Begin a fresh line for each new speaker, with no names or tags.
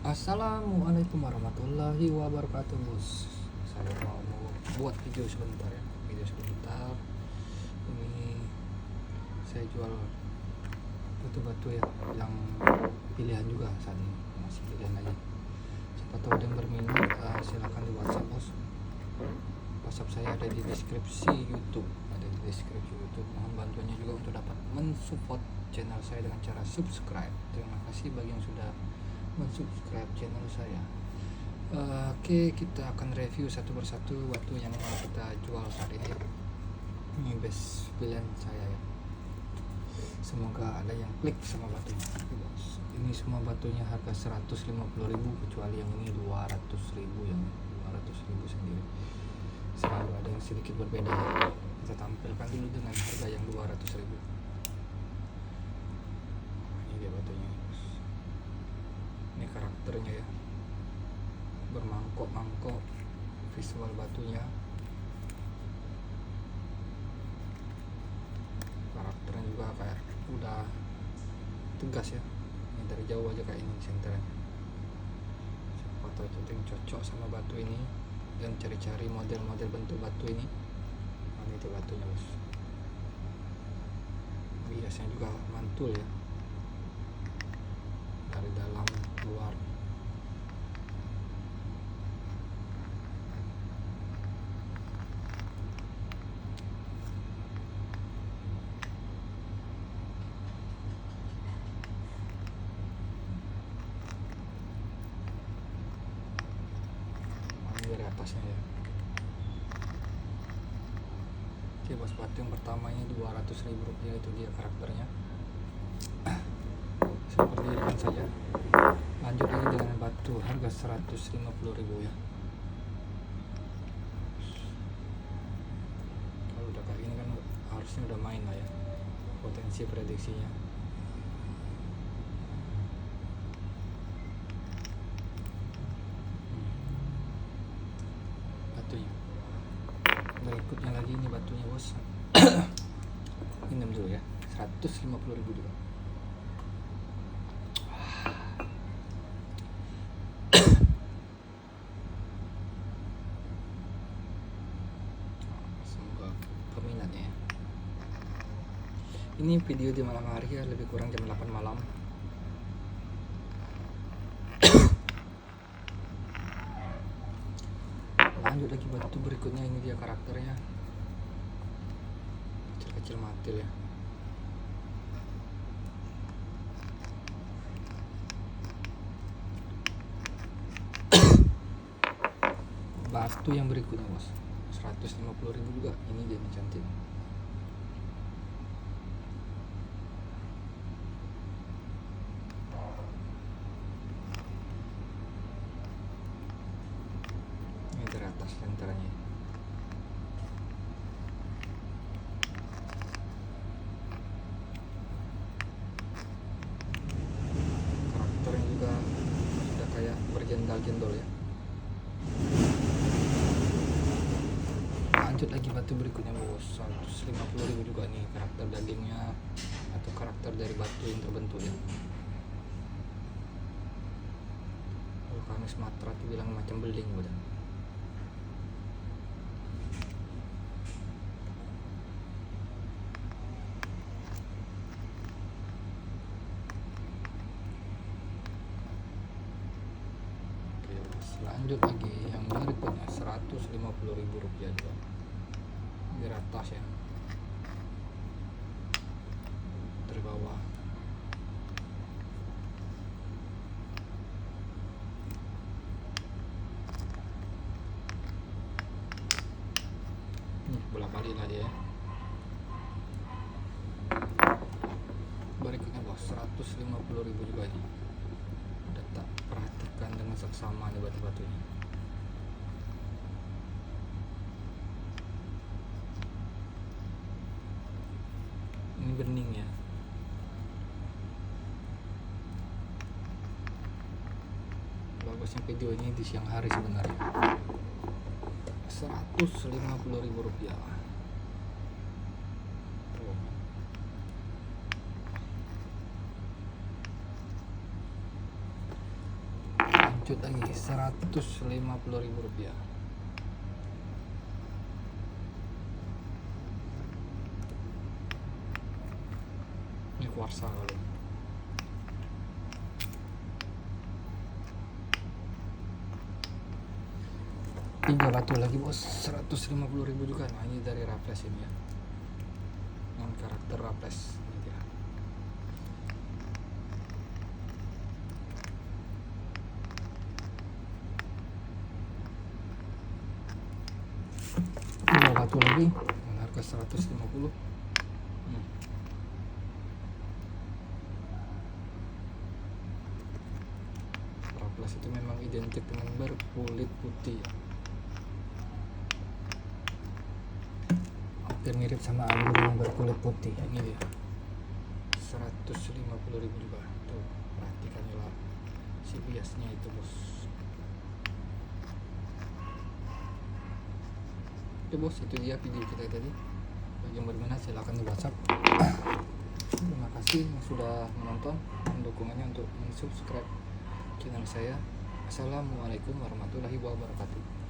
Assalamualaikum warahmatullahi wabarakatuh, bos. Saya mau buat video sebentar ya, Ini saya jual batu-batu ya, yang pilihan juga saat ini, masih pilihan aja. Siapa tahu ada yang berminat, silakan di WhatsApp, bos. WhatsApp saya ada di deskripsi YouTube, Mohon bantuannya juga untuk dapat mensupport channel saya dengan cara subscribe. Terima kasih bagi yang sudah mensubscribe channel saya. Oke, kita akan review satu persatu batu yang mau kita jual saat ini. Ini best pilihan saya ya. Semoga ada yang klik sama batunya. Ini semua batunya harga 150.000, kecuali yang ini 200.000, yang 200.000 sendiri. Selalu ada yang sedikit berbeda. Kita tampilkan dulu dengan harga yang 200.000. Ini dia batunya. Ini karakternya ya, bermangkok-mangkok, visual batunya, karakternya juga kayak udah tegas ya. Ini dari jauh aja kayak ini senternya. Siapa tahu cocok sama batu ini dan cari-cari model-model bentuk batu ini. Ini tuh batunya, bos. Biasanya juga mantul ya, dari dalam keluar. Ini dari atasnya ya. Oke, bos, batu yang pertama ini 200.000 rupiah, itu dia karakternya. Seperti ini saja. Lanjut lagi dengan batu harga 150.000 ya. Kalau udah kayak gini kan harusnya udah main lah ya, potensi prediksinya. Batunya berikutnya lagi, ini batunya, bos. Ini dulu ya, 150.000 juga. Semoga peminatnya ya. Ini video di malam hari ya, lebih kurang jam 8 malam. Lanjut lagi batu berikutnya, ini dia karakternya. Kecil-kecil matil ya. Batu yang berikutnya, bos, 150.000 juga. Ini dia yang cantik. Ini dari atas senternya. Karakternya juga sudah kayak berjendal-jendol ya. Lanjut lagi batu berikutnya, bos, 150.000 juga. Nih karakter dagingnya atau karakter dari batu yang terbentuk ya. Vulkanis Sumatera tuh bilang macam beling udah. Oke, bos. Lanjut lagi yang berikutnya 150.000 rupiah juga. Di atas ya, dari bawah. Bola balik lah dia. Berikutnya, bos, 150.000 juga ini. Udah tak perhatikan dengan seksama nih batu-batunya. Ini bening ya. Bagusnya video ini di siang hari sebenarnya. 150.000 rupiah. lanjut lagi Rp150.000. Ini kuarsa kali. Tiga batu lagi bos, 150.000 juga. Nah ini dari Raffles ini ya, non karakter Raffles ini dia. Tiga batu lagi dengan harga 150. Raffles itu memang identik dengan berkulit putih ya. Hampir mirip sama anggur yang berkulit putih. Ini dia 150.000 juga. Tuh perhatikan lah si biasnya itu bos. Oke bos, itu dia video kita tadi. Bagi yang berminat silahkan di WhatsApp. Terima kasih yang sudah menonton dan dukungannya untuk subscribe channel saya. Assalamualaikum warahmatullahi wabarakatuh.